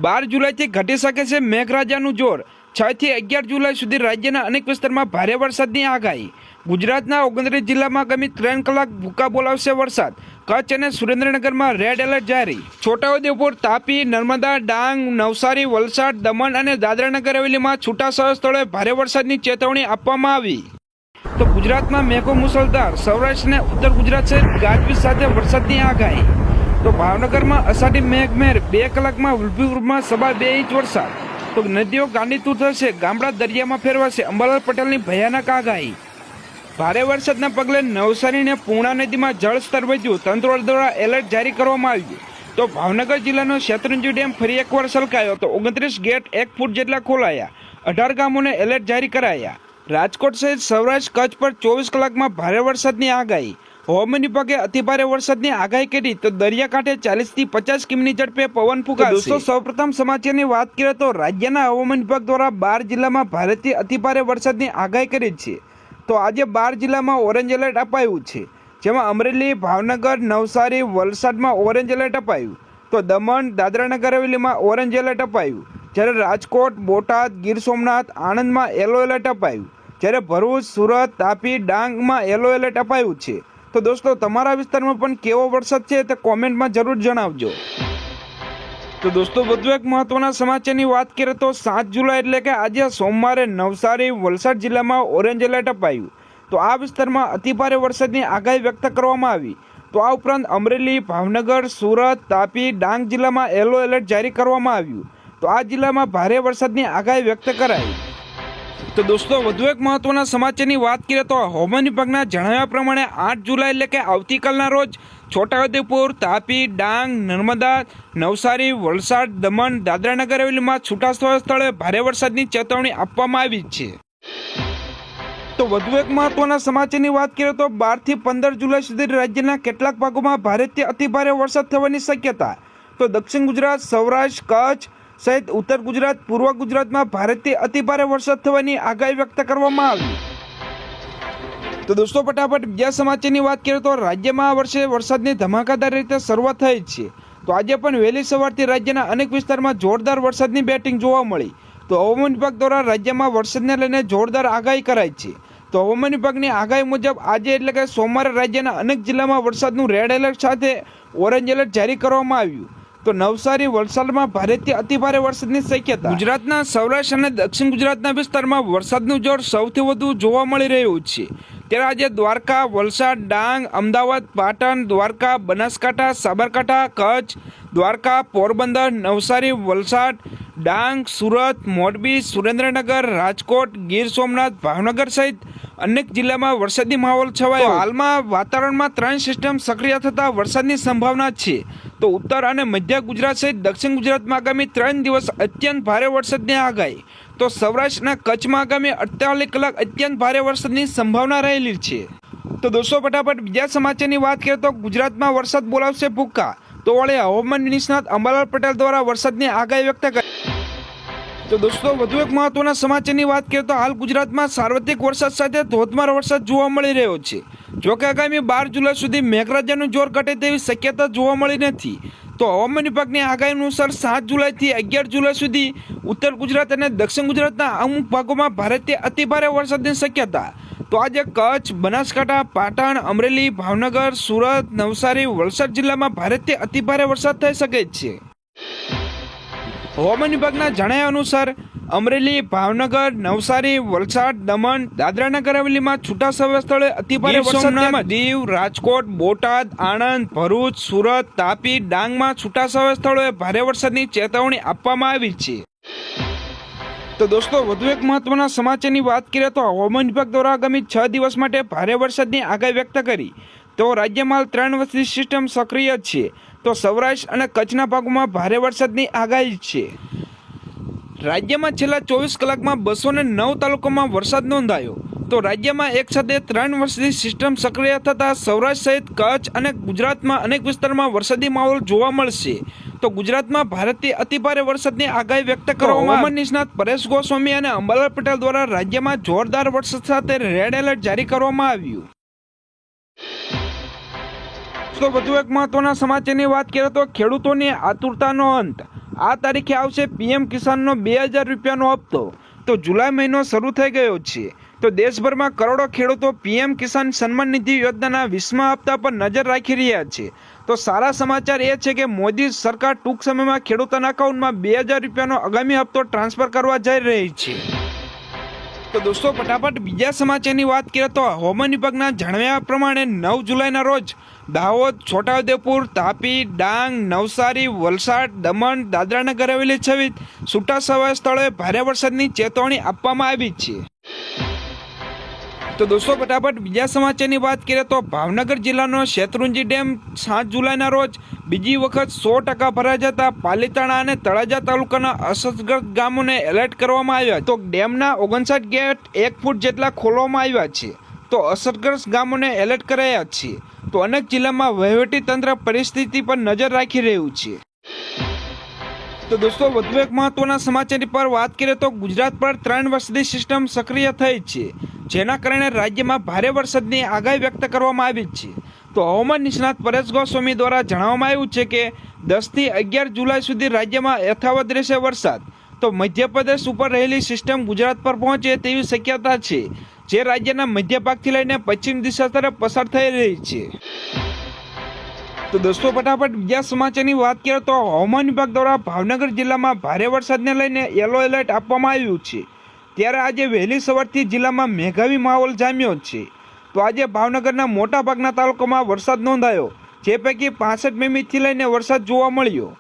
12 જુલાઈથી ઘટી શકે છે મેઘરાજાનું જોર। 6 થી 11 જુલાઈ સુધી રાજ્યના અનેક વિસ્તારમાં ભારે વરસાદની આગાહી। ગુજરાતના 29 જિલ્લામાં આગામી 3 કલાક ભૂકા બોલાવશે વરસાદ। કચ્છ અને સુરેન્દ્રનગરમાં રેડ એલર્ટ જારી। છોટાઉદેપુર, તાપી, નર્મદા, ડાંગ, નવસારી, વલસાડ, દમણ અને દાદરાનગર હવેલીમાં છૂટાછવાયા સ્થળોએ ભારે વરસાદની ચેતવણી આપવામાં આવી। તો ગુજરાતમાં મેઘો મુસળધાર, સૌરાષ્ટ્ર અને ઉત્તર ગુજરાત સહિત ગાજવીજ સાથે વરસાદની આગાહી। તો ભાવનગરમાં અષાઢી મેઘમહેર, 2 કલાકમાં વિરપુરમાં 2.5 ઇંચ વરસાદ। તો નદીઓ ગાંડીતુર થશે, ગામડા દરિયામાં ફેરવાશે, અંબાલાલ પટેલની ભયાનક આગાહી। ભારે વરસાદના પગલે નવસારી અને પૂર્ણા નદીમાં જળસ્તર વધ્યું, તંત્ર દ્વારા એલર્ટ જારી કરવામાં આવ્યું। તો ભાવનગર જિલ્લાનો શેત્રુંજી ડેમ ફરી એકવાર છલકાયો, તો 29 ગેટ 1 ફૂટ જેટલા ખોલાયા, 18 ગામોને એલર્ટ જારી કરાયા। રાજકોટ સહિત સૌરાષ્ટ્ર કચ્છ પર 24 કલાકમાં ભારે વરસાદની આગાહી। હવામાન વિભાગે અતિભારે વરસાદની આગાહી કરી, તો દરિયાકાંઠે 40 થી 50 કિમીની ઝડપે પવન ફૂંકાશે। દોસ્તો, સૌપ્રથમ સમાચારની વાત કરીએ તો રાજ્યના હવામાન વિભાગ દ્વારા 12 જિલ્લામાં ભારેથી અતિભારે વરસાદની આગાહી કરી છે। તો આજે 12 જિલ્લામાં ઓરેન્જ એલર્ટ અપાયું છે, જેમાં અમરેલી, ભાવનગર, નવસારી, વલસાડમાં ઓરેન્જ એલર્ટ અપાયું। તો દમણ, દાદરાનગર હવેલીમાં ઓરેન્જ એલર્ટ અપાયું, જ્યારે રાજકોટ, બોટાદ, ગીર સોમનાથ, આણંદમાં યલો એલર્ટ અપાયું, જ્યારે ભરૂચ, સુરત, તાપી, ડાંગમાં યલો એલર્ટ અપાયું છે। તો દોસ્તો, તમારા વિસ્તારમાં પણ કેવો વરસાદ છે તે કોમેન્ટમાં જરૂર જણાવજો। તો દોસ્તો, વધુ એક મહત્વના સમાચારની વાત કરીએ તો 7 જુલાઈ એટલે કે આજે સોમવારે નવસારી, વલસાડ જિલ્લામાં ઓરેન્જ એલર્ટ અપાયું। તો આ વિસ્તારમાં અતિભારે વરસાદની આગાહી વ્યક્ત કરવામાં આવી। તો આ ઉપરાંત અમરેલી, ભાવનગર, સુરત, તાપી, ડાંગ જિલ્લામાં યલો એલર્ટ જારી કરવામાં આવ્યું। તો આ જિલ્લામાં ભારે વરસાદની આગાહી વ્યક્ત કરાઈ। તો દોસ્તો, વધુ એક મહત્વના સમાચારની વાત કરીએ તો હવામાન વિભાગના જણાવ્યા પ્રમાણે 8 જુલાઈ એટલે કે આવતીકાલના રોજ છોટાઉદેપુર, તાપી, ડાંગ, નર્મદા, નવસારી, વલસાડ, દમણ, દાદરાનગર હવેલીમાં છૂટાછવાયા સ્થળે ભારે વરસાદની ચેતવણી આપવામાં આવી છે। તો વધુ એક મહત્વના સમાચારની વાત કરીએ તો 12 થી 15 જુલાઈ સુધી રાજ્યના કેટલાક ભાગોમાં ભારેથી અતિભારે વરસાદ થવાની શક્યતા। તો દક્ષિણ ગુજરાત, સૌરાષ્ટ્ર, કચ્છ સહિત ઉત્તર ગુજરાત, પૂર્વ ગુજરાતમાં ભારેથી અતિભારે વરસાદ થવાની આગાહી વ્યક્ત કરવામાં આવી। તો દોસ્તો, ફટાફટ બીજા સમાચારની વાત કરીએ તો રાજ્યમાં આ વર્ષે વરસાદની ધમાકાદાર રીતે શરૂઆત થઈ છે। તો આજે પણ વહેલી સવારથી રાજ્યના અનેક વિસ્તારમાં જોરદાર વરસાદની બેટિંગ જોવા મળી। તો હવામાન વિભાગ દ્વારા રાજ્યમાં વરસાદને લઈને જોરદાર આગાહી કરાઈ છે। તો હવામાન વિભાગની આગાહી મુજબ આજે એટલે કે સોમવારે રાજ્યના અનેક જિલ્લામાં વરસાદનું રેડ એલર્ટ સાથે ઓરેન્જ એલર્ટ જારી કરવામાં આવ્યું। તો નવસારી, વલસાડમાં ભારેથી અતિભારે વરસાદની શક્યતા। ગુજરાતના સૌરાષ્ટ્ર અને દક્ષિણ ગુજરાતના વિસ્તારમાં વરસાદનું જોર સૌથી વધુ જોવા મળી રહ્યું છે। ત્યારે આજે દ્વારકા, વલસાડ, ડાંગ, અમદાવાદ, પાટણ, દ્વારકા, બનાસકાંઠા, સાબરકાંઠા, કચ્છ, દ્વારકા, પોરબંદર, નવસારી, વલસાડ, ડાંગ, સુરત, મોરબી, સુરેન્દ્રનગર, રાજકોટ, ગીર સોમનાથ, ભાવનગર સહિત અનેક જિલ્લામાં વરસાદી માહોલ છવાયો। હાલમાં વાતાવરણમાં 3 સિસ્ટમ સક્રિય થતાં વરસાદની સંભાવના છે। તો ઉત્તર અને મધ્ય ગુજરાત સહિત દક્ષિણ ગુજરાતમાં આગામી 3 દિવસ અત્યંત ભારે વરસાદની આગાહી। તો સૌરાષ્ટ્ર અને કચ્છમાં આગામી 48 કલાક અત્યંત ભારે વરસાદની સંભાવના રહેલી છે। તો દોસ્તો, ફટાફટ બીજા સમાચારની વાત કરીએ તો ગુજરાતમાં વરસાદ બોલાવશે ભૂકા। તો વળી હવામાન નિષ્ણાત અંબાલાલ પટેલ દ્વારા વરસાદની આગાહી વ્યક્ત કરી। તો દોસ્તો, વધુ એક મહત્વના સમાચારની વાત કરીએ તો હાલ ગુજરાતમાં સાર્વત્રિક વરસાદ સાથે ધોધમાર વરસાદ જોવા મળી રહ્યો છે। જોકે આગામી 12 જુલાઈ સુધી મેઘરાજાનું જોર ઘટે તેવી શક્યતા જોવા મળી નથી। તો હવામાન વિભાગની આગાહી અનુસાર 7 જુલાઈથી 11 જુલાઈ સુધી ઉત્તર ગુજરાત અને દક્ષિણ ગુજરાતના અમુક ભાગોમાં ભારેથી અતિભારે વરસાદની શક્યતા। તો આજે કચ્છ, બનાસકાંઠા, પાટણ, અમરેલી, ભાવનગર, સુરત, નવસારી, વલસાડ જિલ્લામાં ભારેથી અતિભારે વરસાદ થઈ શકે છે। હવામાન વિભાગના જણાવ્યા અનુસાર અમરેલી, ભાવનગર, નવસારી, વલસાડ, દમણ, દાદરાનગર હવેલીમાં છૂટાછવાયા સ્થળે અતિભારે વરસાદ, દીવ, રાજકોટ, બોટાદ, આણંદ, ભરૂચ, સુરત, તાપી, ડાંગમાં છૂટાછવાયા સ્થળોએ ભારે વરસાદની ચેતવણી આપવામાં આવી છે। તો દોસ્તો, વધુ એક મહત્વના સમાચારની વાત કરીએ તો હવામાન વિભાગ દ્વારા આગામી 6 દિવસ માટે ભારે વરસાદની આગાહી વ્યક્ત કરી। તો રાજ્યમાં 3 વર્ષની સિસ્ટમ સક્રિય છે। તો સૌરાષ્ટ્ર અને કચ્છના ભાગોમાં ભારે વરસાદની આગાહી છે। રાજ્યમાં છેલ્લા 24 કલાકમાં 209 તાલુકામાં વરસાદ નોંધાયો। તો રાજ્યમાં એક સાથે 3 વર્ષની સિસ્ટમ સક્રિય થતાં સૌરાષ્ટ્ર સહિત કચ્છ અને ગુજરાતમાં અનેક વિસ્તારમાં વરસાદી માહોલ જોવા મળશે। તો ગુજરાતમાં ભારેથી અતિભારે વરસાદની આગાહી વ્યક્ત કરવામાં હવામાન નિષ્ણાત પરેશ ગોસ્વામી અને અંબાલાલ પટેલ દ્વારા રાજ્યમાં જોરદાર વરસાદ સાથે રેડ એલર્ટ જારી કરવામાં આવ્યું। તો વધુ એક મહત્વના સમાચારની વાત કરીએ તો ખેડૂતોની આતુરતાનો અંત। આ તારીખે આવશે પીએમ કિસાનનો 2000 રૂપિયાનો હપ્તો. તો જુલાઈ મહિનો શરૂ થઈ ગયો છે. તો દેશભરમાં કરોડો ખેડૂતો પીએમ કિસાન સન્માન નિધિ યોજનાના 20મા હપ્તા પર નજર રાખી રહ્યા છે. તો સારા સમાચાર એ છે કે મોદી સરકાર ટૂંક સમયમાં ખેડૂતોના એકાઉન્ટમાં 2000 રૂપિયાનો આગામી હપ્તો ટ્રાન્સફર કરવા જઈ રહી છે. તો દોસ્તો ફટાફટ બીજા સમાચારની વાત કરીએ તો હવામાન વિભાગના જણાવ્યા પ્રમાણે 9 જુલાઈના રોજ દાહોદ, છોટાઉદેપુર, તાપી, ડાંગ, નવસારી, વલસાડ, દમણ, દાદરાનગર હવેલી સહિત છૂટાછવાયા સ્થળોએ ભારે વરસાદની ચેતવણી આપવામાં આવી છે. તો દોસ્તો ફટાફટ બીજા સમાચારની વાત કરીએ તો ભાવનગર જિલ્લાનો શેત્રુંજી ડેમ 7 જુલાઈના રોજ બીજી વખત 100% ભરાઈ જતા પાલીતાણા અને તળાજા તાલુકાના અસરગ્રસ્ત ગામોને એલર્ટ કરવામાં આવ્યા. તો ડેમના 59 ગેટ 1 ફૂટ જેટલા ખોલવામાં આવ્યા છે. તો અસરગ્રસ્ત ગામોને એલર્ટ કરાયા છે. તો અનેક જિલ્લામાં વહીવટી તંત્ર પરિસ્થિતિ પર નજર રાખી રહ્યું છે. તો દોસ્તો વધુ એક મહત્વના સમાચાર પર વાત કરીએ તો ગુજરાત પર 3 વરસાદી સિસ્ટમ સક્રિય થઈ છે, જેના કારણે રાજ્યમાં ભારે વરસાદની આગાહી વ્યક્ત કરવામાં આવી છે. તો હવામાન નિષ્ણાત પરેશ ગોસ્વામી દ્વારા જણાવવામાં આવ્યું છે કે 10 થી 11 જુલાઈ સુધી રાજ્યમાં યથાવત રહેશે વરસાદ. તો મધ્યપ્રદેશ ઉપર રહેલી સિસ્ટમ ગુજરાત પર પહોંચે તેવી શક્યતા છે, જે રાજ્યના મધ્ય ભાગથી લઈને પશ્ચિમ દિશા તરફ પસાર થઈ રહી છે. તો દોસ્તો ફટાફટ બીજા સમાચારની વાત કરીએ તો હવામાન વિભાગ દ્વારા ભાવનગર જિલ્લામાં ભારે વરસાદને લઈને યલો એલર્ટ આપવામાં આવ્યું છે. ત્યારે આજે વહેલી સવારથી જિલ્લામાં મેઘાવી માહોલ જામ્યો છે. તો આજે ભાવનગરના મોટા ભાગના તાલુકામાં વરસાદ નોંધાયો, જે પૈકી 65 મીમીથી લઈને વરસાદ જોવા મળ્યો.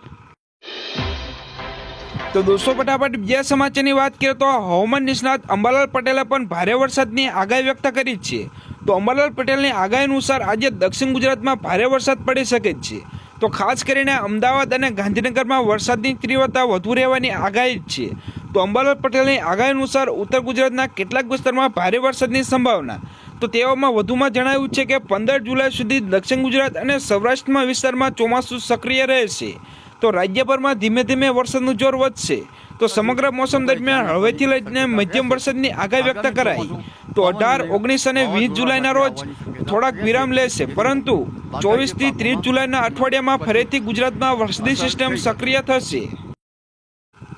તો દોસ્તો ફટાફટ બીજા સમાચારની વાત કરીએ તો હવામાન નિષ્ણાત અંબાલાલ પટેલે પણ ભારે વરસાદની આગાહી વ્યક્ત કરી છે. તો અંબાલાલ પટેલની આગાહી અનુસાર આજે દક્ષિણ ગુજરાતમાં ભારે વરસાદ પડી શકે છે. તો ખાસ કરીને અમદાવાદ અને ગાંધીનગરમાં વરસાદની તીવ્રતા વધુ રહેવાની આગાહી છે. તો અંબાલાલ પટેલની આગાહી અનુસાર ઉત્તર ગુજરાતના કેટલાક વિસ્તારમાં ભારે વરસાદની સંભાવના. તો તેઓમાં વધુમાં જણાવ્યું છે કે 15 જુલાઈ સુધી દક્ષિણ ગુજરાત અને સૌરાષ્ટ્રના વિસ્તારમાં ચોમાસું સક્રિય રહેશે. તો રાજ્યભરમાં ધીમે ધીમે વરસાદનું જોર વધશે. તો સમગ્ર મોસમ દરમિયાન હળવેથી લઈને મધ્યમ વરસાદની આગાહી વ્યક્ત કરાઈ. તો 18, 19 અને 20 જુલાઈના રોજ થોડાક વિરામ લેશે, પરંતુ 24 થી 30 જુલાઈના અઠવાડિયામાં ફરીથી ગુજરાતમાં વરસાદી સિસ્ટમ સક્રિય થશે.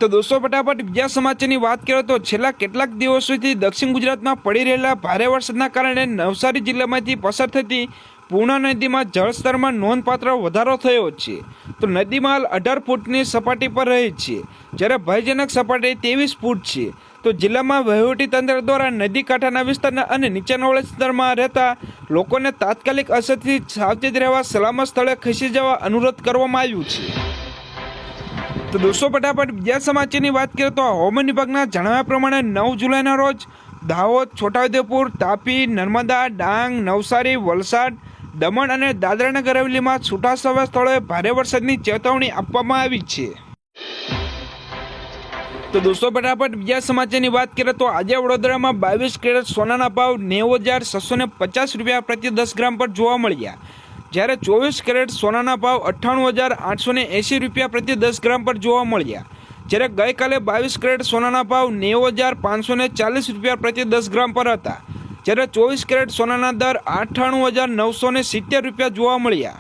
તો દોસ્તો ફટાફટ બીજા સમાચારની વાત કરીએ તો છેલ્લા કેટલાક દિવસોથી દક્ષિણ ગુજરાતમાં પડી રહેલા ભારે વરસાદના કારણે નવસારી જિલ્લામાંથી પસાર થતી પૂર્ણા નદીમાં જળસ્તરમાં નોંધપાત્ર વધારો થયો છે. તો નદીમાં હાલ 18 ફૂટની સપાટી પર રહી છે, જ્યારે ભયજનક સપાટી 23 ફૂટ છે. તો જિલ્લામાં વહીવટી તંત્ર દ્વારા નદી કાંઠાના વિસ્તારના અને નીચાણવાળા વિસ્તારમાં રહેતા લોકોને તાત્કાલિક અસરથી સાવચેત રહેવા સલામત સ્થળે ખસી જવા અનુરોધ કરવામાં આવ્યું છે. તો દોસ્તો ફટાફટ બીજા સમાચારની વાત કરીએ તો હવામાન વિભાગના જણાવ્યા પ્રમાણે 9 જુલાઈના રોજ દાહોદ, છોટાઉદેપુર, તાપી, નર્મદા, ડાંગ, નવસારી, વલસાડ, દમણ અને દાદરાનગર હવેલીમાં છૂટાછવાયા સ્થળોએ ભારે વરસાદની ચેતવણી આપવામાં આવી છે. તો દોસ્તો ફટાફટ બીજા સમાચારની વાત કરીએ તો આજે વડોદરામાં 22 કેરેટ સોનાના ભાવ 90,650 રૂપિયા પ્રતિ 10 ગ્રામ પર જોવા મળ્યા, જ્યારે 24 કેરેટ સોનાના ભાવ 98,880 રૂપિયા પ્રતિ 10 ગ્રામ પર જોવા મળ્યા. જ્યારે ગઈકાલે 22 કેરેટ સોનાના ભાવ 90,540 રૂપિયા પ્રતિ 10 ગ્રામ પર હતા, જ્યારે 24 કેરેટ સોનાના દર 98,970 રૂપિયા જોવા મળ્યા.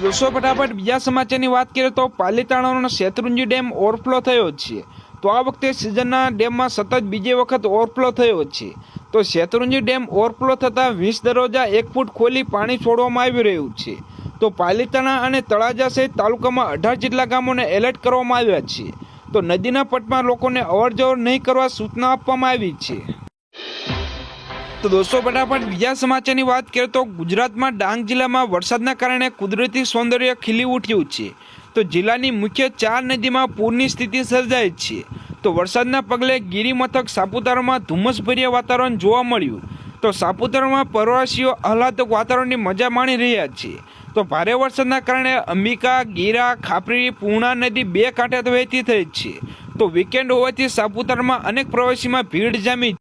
દોસ્તો ફટાફટ બીજા સમાચારની વાત કરીએ તો પાલીતાણાનો શેત્રુંજી ડેમ ઓવરફ્લો થયો છે. તો આ વખતે સિઝનના ડેમમાં સતત બીજી વખત ઓવરફ્લો થયો છે. તો શેત્રુંજી ડેમ ઓવરફ્લો થતાં 20 દરવાજા 1 ફૂટ ખોલી પાણી છોડવામાં આવી રહ્યું છે. તો પાલીતાણા અને તળાજા સહિત તાલુકામાં 18 જેટલા ગામોને એલર્ટ કરવામાં આવ્યા છે. તો નદીના પટમાં લોકોને અવરજવર નહીં કરવા સૂચના આપવામાં આવી છે. તો દોસ્તો ફટાફટ બીજા સમાચારની વાત કરીએ તો ગુજરાતમાં ડાંગ જિલ્લામાં વરસાદના કારણે કુદરતી સૌંદર્ય ખીલી ઉઠ્યું છે. તો જિલ્લાની મુખ્ય 4 નદીમાં પૂરની સ્થિતિ સર્જાઈ છે. તો વરસાદના પગલે ગિરિમથક સાપુતારામાં ધુમ્મસભર્યા વાતાવરણ જોવા મળ્યું. તો સાપુતારામાં પ્રવાસીઓ આહલાદક વાતાવરણની મજા માણી રહ્યા છે. તો ભારે વરસાદના કારણે અંબિકા, ગીરા, ખાપરી, પૂર્ણા નદી 2 કાંઠે વહેતી થઈ છે. તો વીકેન્ડ હોવાથી સાપુતારામાં અનેક પ્રવાસીમાં ભીડ જામી